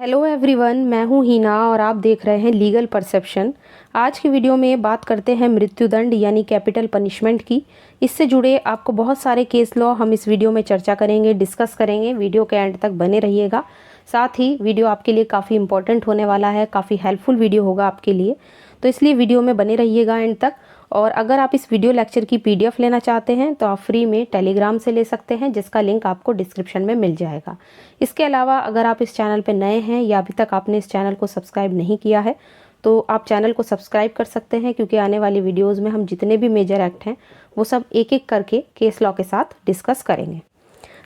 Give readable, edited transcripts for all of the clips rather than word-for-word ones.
Hello everyone, मैं हूं हीना और आप देख रहे हैं लीगल परसेप्शन। आज की वीडियो में बात करते हैं मृत्युदंड यानी कैपिटल पनिशमेंट की। इससे जुड़े आपको बहुत सारे केस लॉ हम इस वीडियो में चर्चा करेंगे, डिस्कस करेंगे। वीडियो के एंड तक बने रहिएगा। साथ ही वीडियो आपके लिए काफ़ी इंपॉर्टेंट होने वाला है, काफ़ी हेल्पफुल वीडियो होगा आपके लिए, तो इसलिए वीडियो में बने रहिएगा एंड तक। और अगर आप इस वीडियो लेक्चर की PDF लेना चाहते हैं तो आप फ्री में टेलीग्राम से ले सकते हैं, जिसका लिंक आपको डिस्क्रिप्शन में मिल जाएगा। इसके अलावा अगर आप इस चैनल पर नए हैं या अभी तक आपने इस चैनल को सब्सक्राइब नहीं किया है तो आप चैनल को सब्सक्राइब कर सकते हैं, क्योंकि आने वाली वीडियोज़ में हम जितने भी मेजर एक्ट हैं वो सब एक एक करके केस लॉ के साथ डिस्कस करेंगे।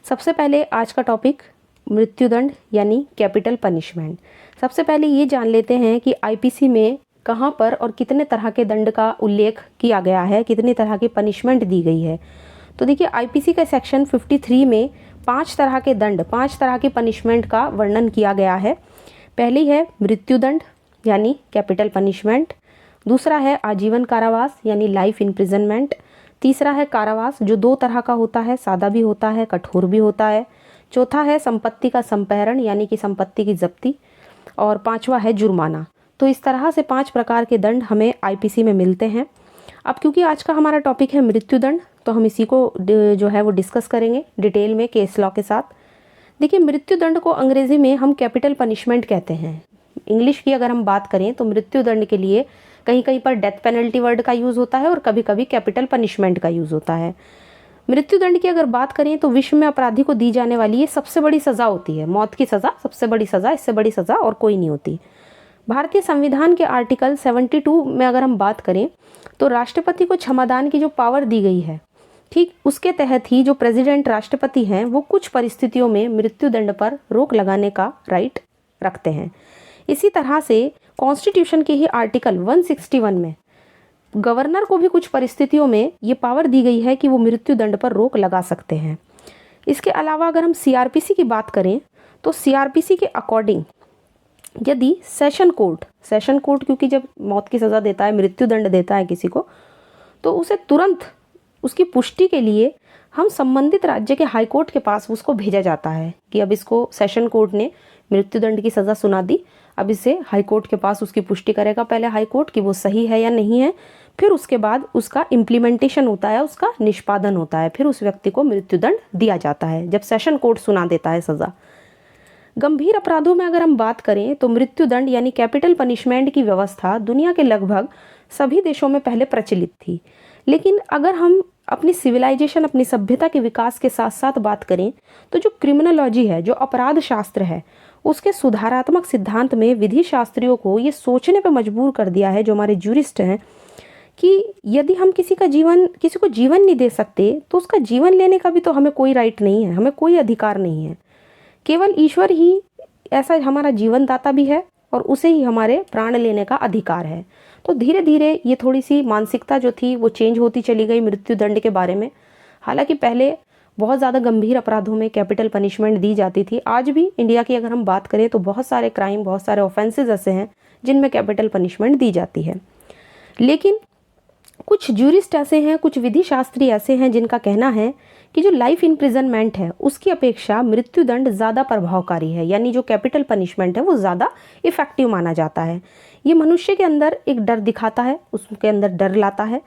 सबसे पहले आज का टॉपिक मृत्युदंड यानी कैपिटल पनिशमेंट। सबसे पहले ये जान लेते हैं कि IPC में कहाँ पर और कितने तरह के दंड का उल्लेख किया गया है, कितनी तरह की पनिशमेंट दी गई है। तो देखिए, IPC के सेक्शन 53 में 5 तरह के दंड, 5 तरह की पनिशमेंट का वर्णन किया गया है। पहली है मृत्युदंड यानी कैपिटल पनिशमेंट। दूसरा है आजीवन कारावास यानी लाइफ इम्प्रिजनमेंट। तीसरा है कारावास, जो 2 तरह का होता है, सादा भी होता है, कठोर भी होता है। चौथा है संपत्ति का संपहरण यानी कि संपत्ति की जब्ती। और 5वां है जुर्माना। तो इस तरह से 5 प्रकार के दंड हमें IPC में मिलते हैं। अब क्योंकि आज का हमारा टॉपिक है मृत्युदंड, तो हम इसी को जो है वो डिस्कस करेंगे डिटेल में केस लॉ के साथ। देखिए, मृत्युदंड को अंग्रेजी में हम कैपिटल पनिशमेंट कहते हैं। इंग्लिश की अगर हम बात करें तो मृत्युदंड के लिए कहीं कहीं पर डेथ पेनल्टी वर्ड का यूज़ होता है और कभी कभी कैपिटल पनिशमेंट का यूज़ होता है। मृत्युदंड की अगर बात करें तो विश्व में अपराधी को दी जाने वाली ये सबसे बड़ी सज़ा होती है। मौत की सज़ा सबसे बड़ी सज़ा, इससे बड़ी सज़ा और कोई नहीं होती। भारतीय संविधान के आर्टिकल 72 में अगर हम बात करें तो राष्ट्रपति को क्षमादान की जो पावर दी गई है, ठीक उसके तहत ही जो प्रेसिडेंट राष्ट्रपति हैं वो कुछ परिस्थितियों में मृत्युदंड पर रोक लगाने का राइट रखते हैं। इसी तरह से कॉन्स्टिट्यूशन के ही आर्टिकल 161 में गवर्नर को भी कुछ परिस्थितियों में ये पावर दी गई है कि वो मृत्युदंड पर रोक लगा सकते हैं। इसके अलावा अगर हम CRPC की बात करें तो CRPC के अकॉर्डिंग यदि सेशन कोर्ट क्योंकि जब मौत की सज़ा देता है, मृत्युदंड देता है किसी को, तो उसे तुरंत उसकी पुष्टि के लिए हम संबंधित राज्य के हाई कोर्ट के पास उसको भेजा जाता है कि अब इसको सेशन कोर्ट ने मृत्युदंड की सज़ा सुना दी, अब इसे हाई कोर्ट के पास उसकी पुष्टि करेगा पहले हाई कोर्ट कि वो सही है या नहीं है। फिर उसके बाद उसका इम्प्लीमेंटेशन होता है, उसका निष्पादन होता है, फिर उस व्यक्ति को मृत्युदंड दिया जाता है जब सेशन कोर्ट सुना देता है सज़ा। गंभीर अपराधों में अगर हम बात करें तो मृत्युदंड यानी कैपिटल पनिशमेंट की व्यवस्था दुनिया के लगभग सभी देशों में पहले प्रचलित थी। लेकिन अगर हम अपनी सिविलाइजेशन, अपनी सभ्यता के विकास के साथ साथ बात करें तो जो क्रिमिनोलॉजी है, जो अपराध शास्त्र है, उसके सुधारात्मक सिद्धांत में विधि शास्त्रियों को ये सोचने पर मजबूर कर दिया है, जो हमारे ज्यूरिस्ट हैं, कि यदि हम किसी को जीवन नहीं दे सकते तो उसका जीवन लेने का भी तो हमें कोई राइट नहीं है, हमें कोई अधिकार नहीं है। केवल ईश्वर ही ऐसा हमारा जीवन दाता भी है और उसे ही हमारे प्राण लेने का अधिकार है। तो धीरे धीरे ये थोड़ी सी मानसिकता जो थी वो चेंज होती चली गई मृत्युदंड के बारे में। हालांकि पहले बहुत ज़्यादा गंभीर अपराधों में कैपिटल पनिशमेंट दी जाती थी। आज भी इंडिया की अगर हम बात करें तो बहुत सारे क्राइम, बहुत सारे ऑफेंसेस ऐसे हैं जिनमें कैपिटल पनिशमेंट दी जाती है। लेकिन कुछ ज्यूरिस्ट ऐसे हैं, कुछ विधि शास्त्री ऐसे हैं जिनका कहना है कि जो लाइफ इम्प्रिजनमेंट है उसकी अपेक्षा मृत्युदंड ज़्यादा प्रभावकारी है, यानी जो कैपिटल पनिशमेंट है वो ज़्यादा इफेक्टिव माना जाता है। ये मनुष्य के अंदर एक डर दिखाता है, उसके अंदर डर लाता है।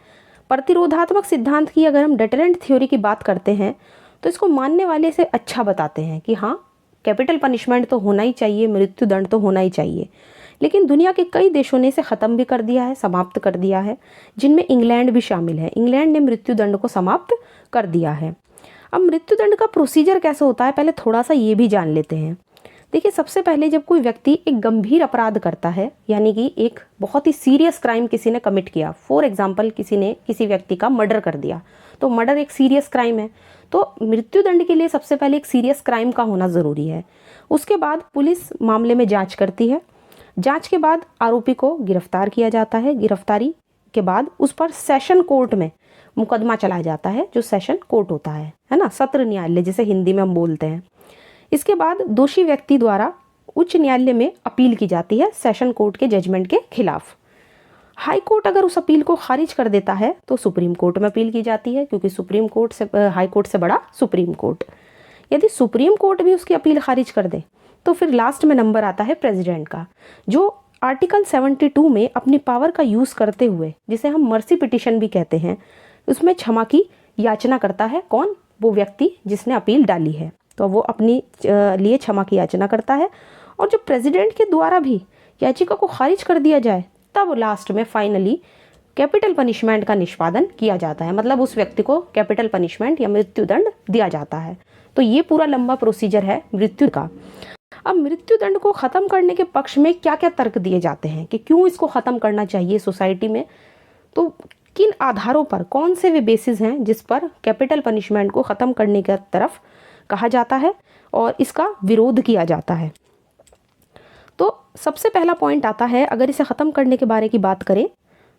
प्रतिरोधात्मक सिद्धांत की अगर हम डेटरेंट थ्योरी की बात करते हैं तो इसको मानने वाले से अच्छा बताते हैं कि हाँ, कैपिटल पनिशमेंट तो होना ही चाहिए, मृत्युदंड तो होना ही चाहिए। लेकिन दुनिया के कई देशों ने इसे ख़त्म भी कर दिया है, समाप्त कर दिया है, जिनमें इंग्लैंड भी शामिल है। इंग्लैंड ने मृत्युदंड को समाप्त कर दिया है। अब मृत्युदंड का प्रोसीजर कैसे होता है, पहले थोड़ा सा ये भी जान लेते हैं। देखिए, सबसे पहले जब कोई व्यक्ति एक गंभीर अपराध करता है, यानी कि एक बहुत ही सीरियस क्राइम किसी ने कमिट किया, फॉर एग्जाम्पल किसी ने किसी व्यक्ति का मर्डर कर दिया, तो मर्डर एक सीरियस क्राइम है, तो मृत्युदंड के लिए सबसे पहले एक सीरियस क्राइम का होना ज़रूरी है। उसके बाद पुलिस मामले में जाँच करती है। जाँच के बाद आरोपी को गिरफ्तार किया जाता है। गिरफ्तारी के बाद उस पर सेशन कोर्ट में मुकदमा चलाया जाता है, जो सेशन कोर्ट होता है ना, सत्र न्यायालय जिसे हिंदी में हम बोलते हैं। इसके बाद दोषी व्यक्ति द्वारा उच्च न्यायालय में अपील की जाती है सेशन कोर्ट के जजमेंट के खिलाफ। हाई कोर्ट अगर उस अपील को खारिज कर देता है तो सुप्रीम कोर्ट में अपील की जाती है, क्योंकि सुप्रीम कोर्ट से हाई कोर्ट से बड़ा सुप्रीम कोर्ट। यदि सुप्रीम कोर्ट भी उसकी अपील खारिज कर दे तो फिर लास्ट में नंबर आता है प्रेसिडेंट का, जो आर्टिकल 72 में अपनी पावर का यूज़ करते हुए, जिसे हम मर्सी पिटिशन भी कहते हैं, उसमें क्षमा की याचना करता है। कौन? वो व्यक्ति जिसने अपील डाली है, तो वो अपनी लिए क्षमा की याचना करता है। और जो प्रेसिडेंट के द्वारा भी याचिका को खारिज कर दिया जाए, तब लास्ट में फाइनली कैपिटल पनिशमेंट का निष्पादन किया जाता है, मतलब उस व्यक्ति को कैपिटल पनिशमेंट या मृत्युदंड दिया जाता है। तो ये पूरा लंबा प्रोसीजर है मृत्यु का। अब मृत्युदंड को ख़त्म करने के पक्ष में क्या क्या तर्क दिए जाते हैं कि क्यों इसको ख़त्म करना चाहिए सोसाइटी में, तो किन आधारों पर, कौन से वे बेसिस हैं जिस पर कैपिटल पनिशमेंट को ख़त्म करने की तरफ कहा जाता है और इसका विरोध किया जाता है। तो सबसे पहला पॉइंट आता है, अगर इसे ख़त्म करने के बारे की बात करें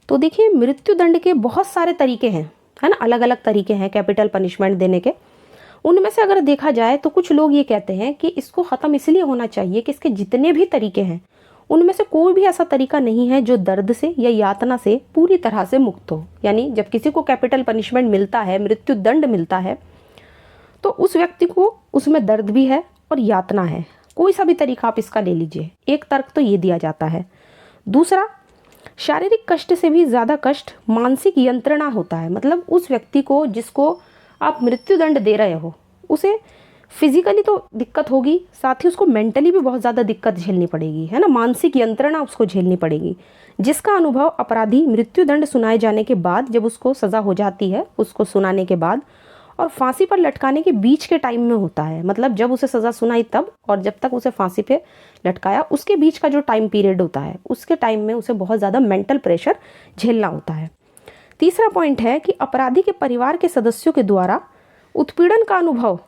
तो देखिए मृत्युदंड के बहुत सारे तरीके हैं, है ना, अलग अलग तरीके हैं कैपिटल पनिशमेंट देने के। उनमें से अगर देखा जाए तो कुछ लोग ये कहते हैं कि इसको ख़त्म इसलिए होना चाहिए कि इसके जितने भी तरीके हैं उनमें से कोई भी ऐसा तरीका नहीं है जो दर्द से या यातना से पूरी तरह से मुक्त हो। यानी जब किसी को कैपिटल पनिशमेंट मिलता है, मृत्युदंड मिलता है, तो उस व्यक्ति को उसमें दर्द भी है और यातना है। कोई सा भी तरीका आप इसका ले लीजिए, एक तर्क तो ये दिया जाता है। दूसरा, शारीरिक कष्ट से भी ज़्यादा कष्ट मानसिक यंत्रणा होता है, मतलब उस व्यक्ति को जिसको आप मृत्युदंड दे रहे हो उसे फिजिकली तो दिक्कत होगी, साथ ही उसको मेंटली भी बहुत ज़्यादा दिक्कत झेलनी पड़ेगी, है ना, मानसिक यंत्रणा उसको झेलनी पड़ेगी, जिसका अनुभव अपराधी मृत्युदंड सुनाए जाने के बाद, जब उसको सज़ा हो जाती है उसको सुनाने के बाद और फांसी पर लटकाने के बीच के टाइम में होता है। मतलब जब उसे सज़ा सुनाई तब और जब तक उसे फांसी पे लटकाया उसके बीच का जो टाइम पीरियड होता है, उसके टाइम में उसे बहुत ज़्यादा मेंटल प्रेशर झेलना होता है। तीसरा पॉइंट है कि अपराधी के परिवार के सदस्यों के द्वारा उत्पीड़न का अनुभव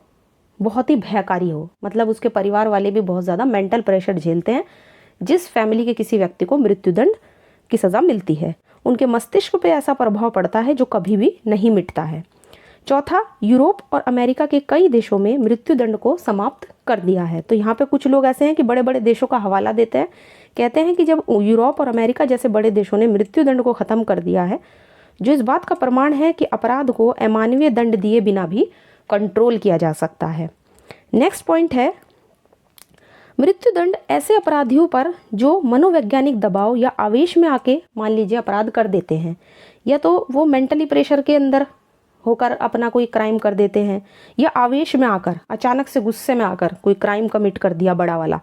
बहुत ही भयकारी हो, मतलब उसके परिवार वाले भी बहुत ज़्यादा मेंटल प्रेशर झेलते हैं जिस फैमिली के किसी व्यक्ति को मृत्युदंड की सज़ा मिलती है। उनके मस्तिष्क पे ऐसा प्रभाव पड़ता है जो कभी भी नहीं मिटता है। चौथा, यूरोप और अमेरिका के कई देशों में मृत्युदंड को समाप्त कर दिया है। तो यहाँ पे कुछ लोग ऐसे हैं कि बड़े बड़े देशों का हवाला देते हैं, कहते हैं कि जब यूरोप और अमेरिका जैसे बड़े देशों ने मृत्युदंड को ख़त्म कर दिया है, जो इस बात का प्रमाण है कि अपराध को अमानवीय दंड दिए बिना भी कंट्रोल किया जा सकता है। नेक्स्ट पॉइंट है, मृत्युदंड ऐसे अपराधियों पर जो मनोवैज्ञानिक दबाव या आवेश में आके मान लीजिए अपराध कर देते हैं, या तो वो मेंटली प्रेशर के अंदर होकर अपना कोई क्राइम कर देते हैं, या आवेश में आकर अचानक से गुस्से में आकर कोई क्राइम कमिट कर दिया बड़ा वाला,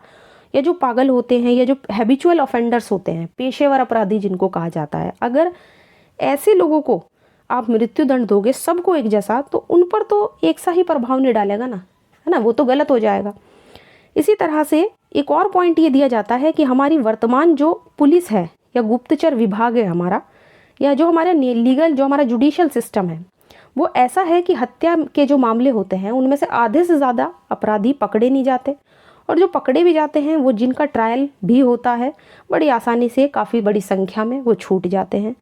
या जो पागल होते हैं या जो हैबिचुअल ऑफेंडर्स होते हैं, पेशेवर अपराधी जिनको कहा जाता है, अगर ऐसे लोगों को आप मृत्युदंड दोगे सबको एक जैसा, तो उन पर तो एक सा ही प्रभाव नहीं डालेगा ना, है ना, वो तो गलत हो जाएगा। इसी तरह से एक और पॉइंट ये दिया जाता है कि हमारी वर्तमान जो पुलिस है या गुप्तचर विभाग है हमारा, या जो हमारा लीगल, जो हमारा जुडिशियल सिस्टम है, वो ऐसा है कि हत्या के जो मामले होते हैं उनमें से आधे से ज़्यादा अपराधी पकड़े नहीं जाते, और जो पकड़े भी जाते हैं वो जिनका ट्रायल भी होता है बड़ी आसानी से, काफ़ी बड़ी संख्या में वो छूट जाते हैं।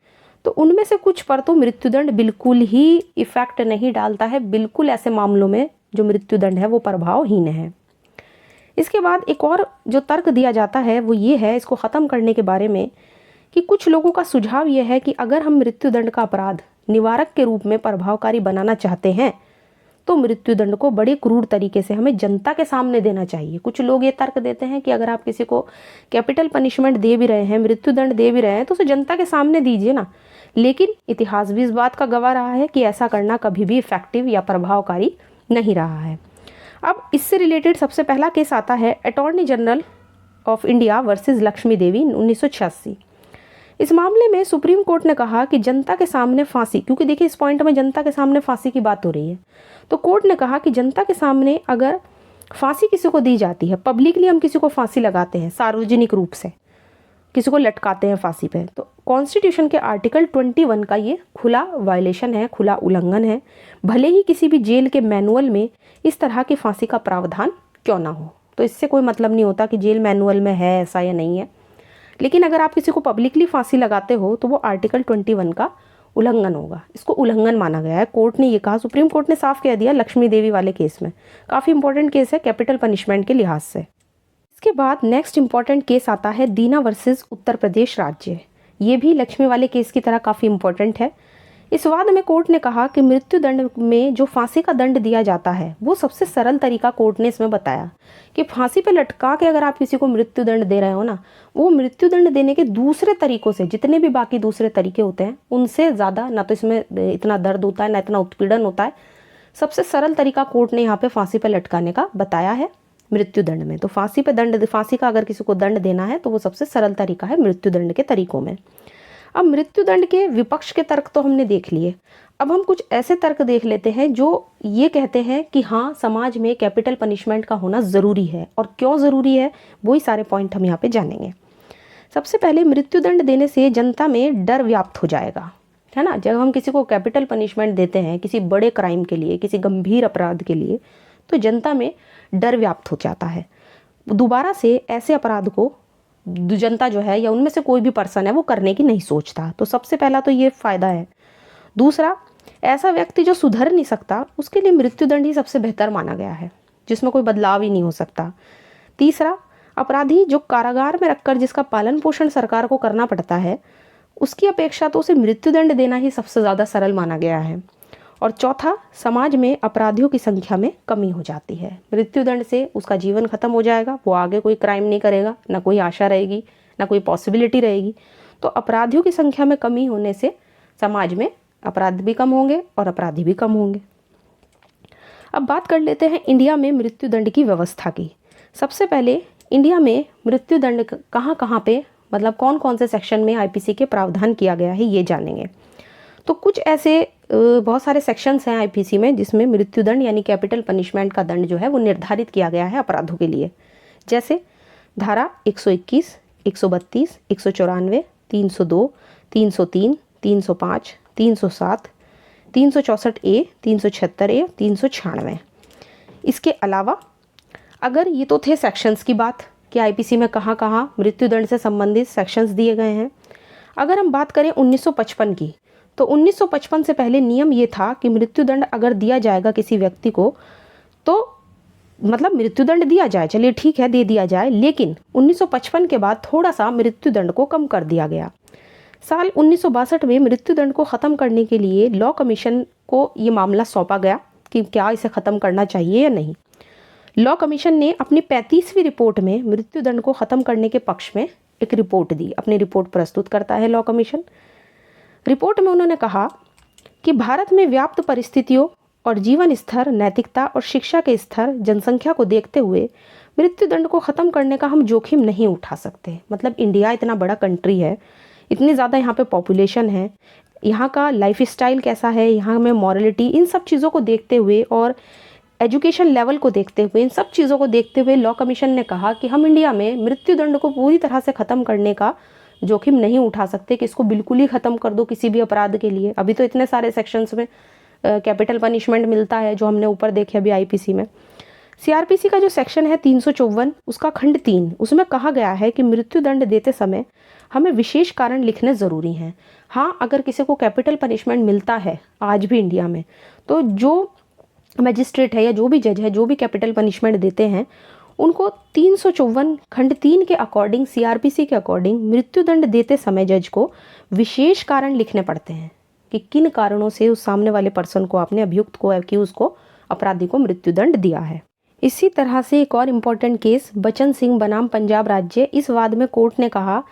तो उनमें से कुछ पर तो मृत्युदंड बिल्कुल ही इफ़ेक्ट नहीं डालता है, बिल्कुल ऐसे मामलों में जो मृत्युदंड है वो प्रभावहीन है। इसके बाद एक और जो तर्क दिया जाता है वो ये है इसको ख़त्म करने के बारे में, कि कुछ लोगों का सुझाव ये है कि अगर हम मृत्युदंड का अपराध निवारक के रूप में प्रभावकारी बनाना चाहते हैं तो मृत्युदंड को बड़े क्रूर तरीके से हमें जनता के सामने देना चाहिए। कुछ लोग ये तर्क देते हैं कि अगर आप किसी को कैपिटल पनिशमेंट दे भी रहे हैं, मृत्युदंड दे भी रहे हैं, तो उसे जनता के सामने दीजिए ना। लेकिन इतिहास भी इस बात का गवाह रहा है कि ऐसा करना कभी भी इफेक्टिव या प्रभावकारी नहीं रहा है। अब इससे रिलेटेड सबसे पहला केस आता है attorney general of India versus Lakshmi Devi 1986। इस मामले में सुप्रीम कोर्ट ने कहा कि जनता के सामने फांसी, क्योंकि देखिए इस पॉइंट में जनता के सामने फांसी की बात हो रही है, तो कोर्ट ने कहा कि जनता के सामने अगर फांसी किसी को दी जाती है, पब्लिकली हम किसी को फांसी लगाते हैं, सार्वजनिक रूप से किसी को लटकाते हैं फांसी पे, तो कॉन्स्टिट्यूशन के आर्टिकल 21 का ये खुला वायलेशन है, खुला उल्लंघन है, भले ही किसी भी जेल के मैनुअल में इस तरह की फांसी का प्रावधान क्यों ना हो। तो इससे कोई मतलब नहीं होता कि जेल मैनुअल में है ऐसा या नहीं है, लेकिन अगर आप किसी को पब्लिकली फांसी लगाते हो तो वो आर्टिकल 21 का उल्लंघन होगा, इसको उल्लंघन माना गया है। कोर्ट ने ये कहा, सुप्रीम कोर्ट ने साफ कह दिया लक्ष्मी देवी वाले केस में। काफ़ी इंपॉर्टेंट केस है कैपिटल पनिशमेंट के लिहाज से। इसके बाद नेक्स्ट इंपॉर्टेंट केस आता है दीना वर्सेस उत्तर प्रदेश राज्य। ये भी लक्ष्मी वाले केस की तरह काफ़ी इंपॉर्टेंट है। इस वाद में कोर्ट ने कहा कि मृत्यु दंड में जो फांसी का दंड दिया जाता है वो सबसे सरल तरीका कोर्ट ने इसमें बताया कि फांसी पे लटका के अगर आप किसी को मृत्यु दंड दे रहे हो ना, वो मृत्यु दंड देने के दूसरे तरीकों से, जितने भी बाकी दूसरे तरीके होते हैं उनसे ज़्यादा ना तो इसमें इतना दर्द होता है ना इतना उत्पीड़न होता है। सबसे सरल तरीका कोर्ट ने यहाँ पे फांसी पे लटकाने का बताया है मृत्यु दंड में। तो फांसी का अगर किसी को दंड देना है तो वो सबसे सरल तरीका है मृत्यु दंड के तरीकों में। अब मृत्यु दंड के विपक्ष के तर्क तो हमने देख लिए, अब हम कुछ ऐसे तर्क देख लेते हैं जो ये कहते हैं कि हाँ, समाज में कैपिटल पनिशमेंट का होना ज़रूरी है, और क्यों ज़रूरी है वही सारे पॉइंट हम यहाँ पे जानेंगे। सबसे पहले, मृत्यु दंड देने से जनता में डर व्याप्त हो जाएगा, है ना। जब हम किसी को कैपिटल पनिशमेंट देते हैं किसी बड़े क्राइम के लिए, किसी गंभीर अपराध के लिए, तो जनता में डर व्याप्त हो जाता है। दोबारा से ऐसे अपराध को जनता जो है या उनमें से कोई भी पर्सन है वो करने की नहीं सोचता। तो सबसे पहला तो ये फ़ायदा है। दूसरा, ऐसा व्यक्ति जो सुधर नहीं सकता उसके लिए मृत्यु दंड ही सबसे बेहतर माना गया है, जिसमें कोई बदलाव ही नहीं हो सकता। तीसरा, अपराधी जो कारागार में रखकर जिसका पालन पोषण सरकार को करना पड़ता है, उसकी अपेक्षा तो उसे मृत्यु दंड देना ही सबसे ज़्यादा सरल माना गया है। और चौथा, समाज में अपराधियों की संख्या में कमी हो जाती है। मृत्यु दंड से उसका जीवन खत्म हो जाएगा, वो आगे कोई क्राइम नहीं करेगा, ना कोई आशा रहेगी, ना कोई पॉसिबिलिटी रहेगी। तो अपराधियों की संख्या में कमी होने से समाज में अपराध भी कम होंगे और अपराधी भी कम होंगे। अब बात कर लेते हैं इंडिया में मृत्यु दंड की व्यवस्था की। सबसे पहले, इंडिया में मृत्यु दंड कहाँ कहाँ पे, मतलब कौन कौन से सेक्शन में आईपीसी के प्रावधान किया गया है ये जानेंगे। तो कुछ ऐसे बहुत सारे सेक्शंस हैं आईपीसी में जिसमें मृत्यु दंड यानी कैपिटल पनिशमेंट का दंड जो है वो निर्धारित किया गया है अपराधों के लिए। जैसे धारा 121, 132, 194, 302, 303, 305, 307, 364 ए, 376 ए, 396। इसके अलावा अगर ये तो थे सेक्शंस की बात कि आईपीसी में कहाँ कहाँ मृत्यु दंड से संबंधित सेक्शंस दिए गए हैं। अगर हम बात करें 1955 की, तो 1955 से पहले नियम ये था कि मृत्यु दंड अगर दिया जाएगा किसी व्यक्ति को तो मतलब मृत्यु दंड दिया जाए, चलिए ठीक है दे दिया जाए, लेकिन 1955 के बाद थोड़ा सा मृत्यु दंड को कम कर दिया गया। साल 1962 में मृत्यु दंड को ख़त्म करने के लिए लॉ कमीशन को ये मामला सौंपा गया कि क्या इसे ख़त्म करना चाहिए या नहीं। लॉ कमीशन ने अपनी 35वीं रिपोर्ट में मृत्यु दंड को ख़त्म करने के पक्ष में एक रिपोर्ट दी। अपनी रिपोर्ट प्रस्तुत करता है लॉ कमीशन। रिपोर्ट में उन्होंने कहा कि भारत में व्याप्त परिस्थितियों और जीवन स्तर, नैतिकता और शिक्षा के स्तर, जनसंख्या को देखते हुए मृत्यु दंड को ख़त्म करने का हम जोखिम नहीं उठा सकते। मतलब इंडिया इतना बड़ा कंट्री है, इतनी ज़्यादा यहाँ पे पॉपुलेशन है, यहाँ का लाइफ स्टाइल कैसा है, यहाँ में मॉरलिटी, इन सब चीज़ों को देखते हुए और एजुकेशन लेवल को देखते हुए, इन सब चीज़ों को देखते हुए लॉ कमीशन ने कहा कि हम इंडिया में मृत्यु दंड को पूरी तरह से ख़त्म करने का जोखिम नहीं उठा सकते कि इसको बिल्कुल ही ख़त्म कर दो किसी भी अपराध के लिए। अभी तो इतने सारे सेक्शंस में कैपिटल पनिशमेंट मिलता है जो हमने ऊपर देखे अभी आईपीसी में। सीआरपीसी का जो सेक्शन है 354 उसका खंड 3, उसमें कहा गया है कि मृत्यु दंड देते समय हमें विशेष कारण लिखने ज़रूरी हैं। हाँ, अगर किसी को कैपिटल पनिशमेंट मिलता है आज भी इंडिया में, तो जो मजिस्ट्रेट है या जो भी जज है जो भी कैपिटल पनिशमेंट देते हैं उनको 354 खंड 3 के अकॉर्डिंग, सीआरपीसी के अकॉर्डिंग मृत्यु दंड देते समय जज को विशेष कारण लिखने पड़ते हैं कि किन कारणों से उस सामने वाले पर्सन को, आपने अभियुक्त को, एक्यूज को, अपराधी को मृत्यु दंड दिया है। इसी तरह से एक और इम्पॉर्टेंट केस बचन सिंह बनाम पंजाब राज्य, इस वाद में कोर्ट ने कहा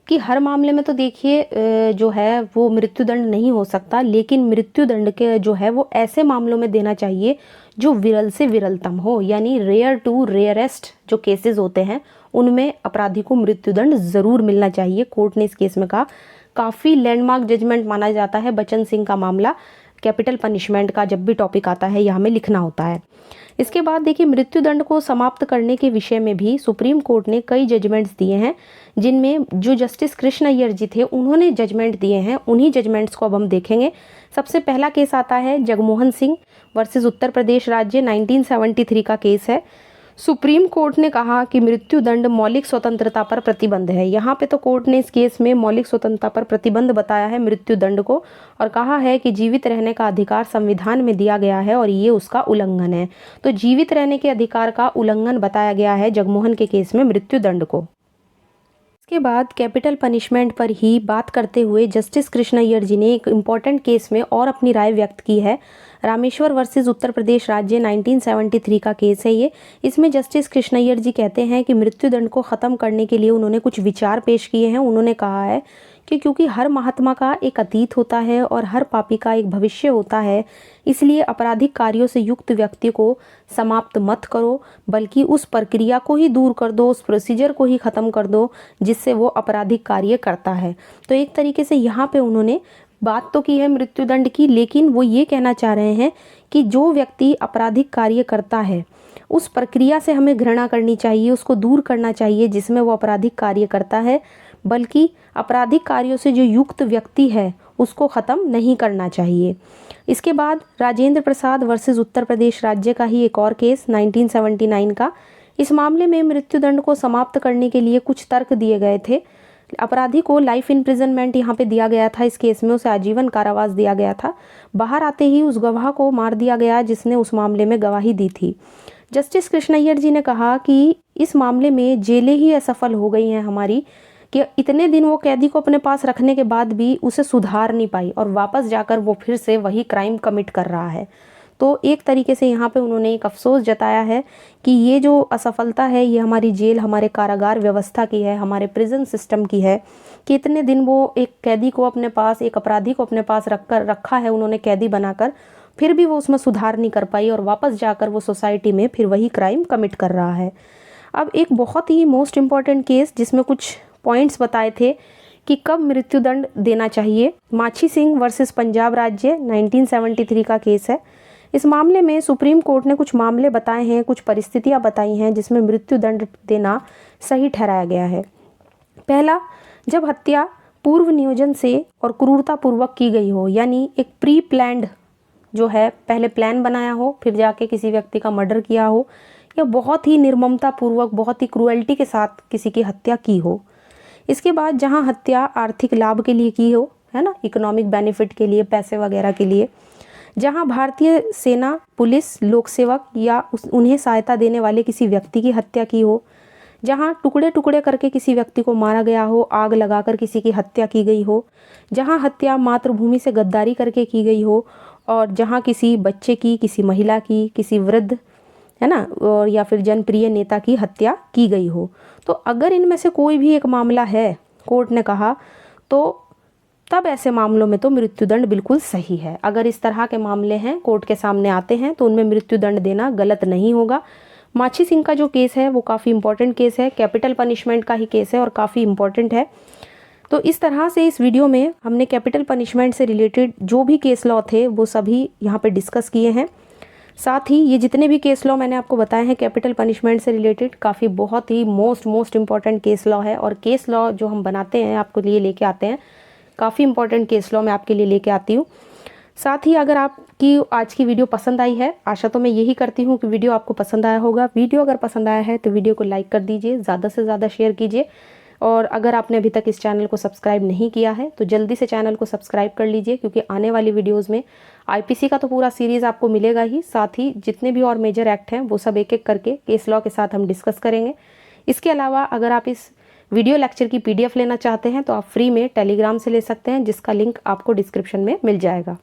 कि हर मामले में तो देखिए जो है वो मृत्यु दंड नहीं हो सकता, लेकिन मृत्यु दंड के जो है वो ऐसे मामलों में देना चाहिए जो विरल से विरलतम हो, यानी रेयर टू रेयरेस्ट जो केसेस होते हैं उनमें अपराधी को मृत्यु दंड ज़रूर मिलना चाहिए। कोर्ट ने इस केस में कहा। काफ़ी लैंडमार्क जजमेंट माना जाता है बचन सिंह का मामला। कैपिटल पनिशमेंट का जब भी टॉपिक आता है यहाँ में लिखना होता है। इसके बाद देखिए मृत्यु दंड को समाप्त करने के विषय में भी सुप्रीम कोर्ट ने कई जजमेंट्स दिए हैं, जिनमें जो जस्टिस कृष्ण अय्यर जी थे उन्होंने जजमेंट दिए हैं। उन्हीं जजमेंट्स को अब हम देखेंगे। सबसे पहला केस आता है जगमोहन सिंह वर्सेस उत्तर प्रदेश राज्य, 1973 का केस है। सुप्रीम कोर्ट ने कहा कि मृत्यु दंड मौलिक स्वतंत्रता पर प्रतिबंध है। यहाँ पे तो कोर्ट ने इस केस में मौलिक स्वतंत्रता पर प्रतिबंध बताया है मृत्यु दंड को, और कहा है कि जीवित रहने का अधिकार संविधान में दिया गया है और ये उसका उल्लंघन है। तो जीवित रहने के अधिकार का उल्लंघन बताया गया है जगमोहन के केस में मृत्यु दंड को। इसके बाद कैपिटल पनिशमेंट पर ही बात करते हुए जस्टिस कृष्ण अय्यर जी ने एक इम्पॉर्टेंट केस में और अपनी राय व्यक्त की है। रामेश्वर वर्सेस उत्तर प्रदेश राज्य 1973 का केस है ये। इसमें जस्टिस कृष्ण अय्यर जी कहते हैं कि मृत्युदंड को ख़त्म करने के लिए उन्होंने कुछ विचार पेश किए हैं। उन्होंने कहा है कि क्योंकि हर महात्मा का एक अतीत होता है और हर पापी का एक भविष्य होता है, इसलिए आपराधिक कार्यों से युक्त व्यक्ति को समाप्त मत करो, बल्कि उस प्रक्रिया को ही दूर कर दो, उस प्रोसीजर को ही ख़त्म कर दो जिससे वो आपराधिक कार्य करता है। तो एक तरीके से यहाँ पे उन्होंने बात तो की है मृत्युदंड की, लेकिन वो ये कहना चाह रहे हैं कि जो व्यक्ति आपराधिक कार्य करता है उस प्रक्रिया से हमें घृणा करनी चाहिए, उसको दूर करना चाहिए जिसमें वो आपराधिक कार्य करता है, बल्कि आपराधिक कार्यों से जो युक्त व्यक्ति है उसको ख़त्म नहीं करना चाहिए। इसके बाद राजेंद्र प्रसाद वर्सेस उत्तर प्रदेश राज्य का ही एक और केस 1979 का। इस मामले में मृत्युदंड को समाप्त करने के लिए कुछ तर्क दिए गए थे। अपराधी को लाइफ इम्प्रिजनमेंट यहाँ पे दिया गया था। इस केस में उसे आजीवन कारावास दिया गया था। बाहर आते ही उस गवाह को मार दिया गया जिसने उस मामले में गवाही दी थी। जस्टिस कृष्ण अय्यर जी ने कहा कि इस मामले में जेलें ही असफल हो गई हैं हमारी, कि इतने दिन वो कैदी को अपने पास रखने के बाद भी उसे सुधार नहीं पाई और वापस जाकर वो फिर से वही क्राइम कमिट कर रहा है। तो एक तरीके से यहाँ पे उन्होंने एक अफसोस जताया है कि ये जो असफलता है ये हमारी जेल, हमारे कारागार व्यवस्था की है, हमारे प्रिजन सिस्टम की है, कि इतने दिन वो एक कैदी को अपने पास, एक अपराधी को अपने पास रखा है उन्होंने कैदी बनाकर, फिर भी वो उसमें सुधार नहीं कर पाई और वापस जाकर वो सोसाइटी में फिर वही क्राइम कमिट कर रहा है। अब एक बहुत ही मोस्ट इम्पॉर्टेंट केस जिसमें कुछ पॉइंट्स बताए थे कि कब मृत्युदंड देना चाहिए, माछी सिंह वर्सेस पंजाब राज्य 1973 का केस है। इस मामले में सुप्रीम कोर्ट ने कुछ मामले बताए हैं, कुछ परिस्थितियां बताई हैं जिसमें मृत्युदंड देना सही ठहराया गया है। पहला, जब हत्या पूर्व नियोजन से और क्रूरतापूर्वक की गई हो, यानी एक प्री प्लान्ड जो है, पहले प्लान बनाया हो फिर जाके किसी व्यक्ति का मर्डर किया हो, या बहुत ही निर्ममता पूर्वक, बहुत ही क्रूएल्टी के साथ किसी की हत्या की हो। इसके बाद जहां हत्या आर्थिक लाभ के लिए की हो, है ना, इकोनॉमिक बेनिफिट के लिए, पैसे वगैरह के लिए, जहां भारतीय सेना, पुलिस, लोक सेवक या उन्हें सहायता देने वाले किसी व्यक्ति की हत्या की हो, जहां टुकड़े टुकड़े करके किसी व्यक्ति को मारा गया हो, आग लगाकर किसी की हत्या की गई हो, जहां हत्या मातृभूमि से गद्दारी करके की गई हो, और जहां किसी बच्चे की, किसी महिला की, किसी वृद्ध, है ना, और या फिर जनप्रिय नेता की हत्या की गई हो। तो अगर इनमें से कोई भी एक मामला है, कोर्ट ने कहा, तो तब ऐसे मामलों में तो मृत्युदंड बिल्कुल सही है। अगर इस तरह के मामले हैं, कोर्ट के सामने आते हैं, तो उनमें मृत्युदंड देना गलत नहीं होगा। माछी सिंह का जो केस है वो काफ़ी इंपॉर्टेंट केस है, कैपिटल पनिशमेंट का ही केस है और काफ़ी इंपॉर्टेंट है। तो इस तरह से इस वीडियो में हमने कैपिटल पनिशमेंट से रिलेटेड जो भी केस लॉ थे वो सभी यहाँ पे डिस्कस किए हैं। साथ ही ये जितने भी केस लॉ मैंने आपको बताए हैं कैपिटल पनिशमेंट से रिलेटेड, काफ़ी बहुत ही मोस्ट इम्पॉर्टेंट केस लॉ है। और केस लॉ जो हम बनाते हैं, आपको लिए लेके आते हैं, काफ़ी इंपॉर्टेंट केस लॉ मैं आपके लिए लेके आती हूँ। साथ ही अगर आपकी आज की वीडियो पसंद आई है, आशा तो मैं यही करती हूँ कि वीडियो आपको पसंद आया होगा। वीडियो अगर पसंद आया है तो वीडियो को लाइक कर दीजिए, ज़्यादा से ज़्यादा शेयर कीजिए, और अगर आपने अभी तक इस चैनल को सब्सक्राइब नहीं किया है तो जल्दी से चैनल को सब्सक्राइब कर लीजिए, क्योंकि आने वाली वीडियोज़ में आईपीसी का तो पूरा सीरीज़ आपको मिलेगा ही, साथ ही जितने भी और मेजर एक्ट हैं वो सब एक एक करके केस लॉ के साथ हम डिस्कस करेंगे। इसके अलावा अगर आप इस वीडियो लेक्चर की PDF लेना चाहते हैं तो आप फ्री में टेलीग्राम से ले सकते हैं, जिसका लिंक आपको डिस्क्रिप्शन में मिल जाएगा।